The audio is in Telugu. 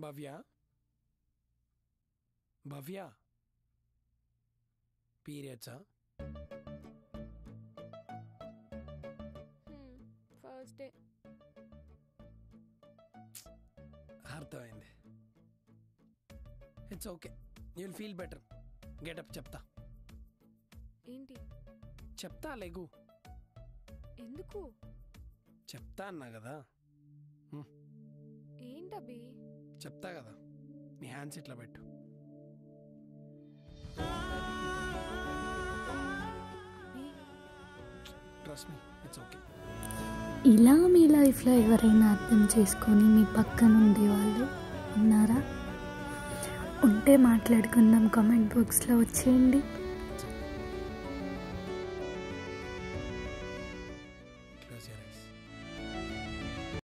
భవ్య భవ్య పీరియడ్సా? First day. అర్థమైంది. It's okay, you'll feel better. Get up చెప్తా. ఏంటి చెప్తా, లేగు. ఎందుకు? చెప్తా అన్నా కదా. ఏంటబ్బి? చెప్తా కదా, నీ హ్యాండ్స్ ఇట్లా పెట్టు. Trust me, it's okay. ఇలా మీ లైఫ్లో ఎవరైనా అర్థం చేసుకొని మీ పక్కన ఉండేవాళ్ళు ఉన్నారా? ఉంటే మాట్లాడుకుందాం, కామెంట్ బాక్స్లో వచ్చేయండి. Close your eyes.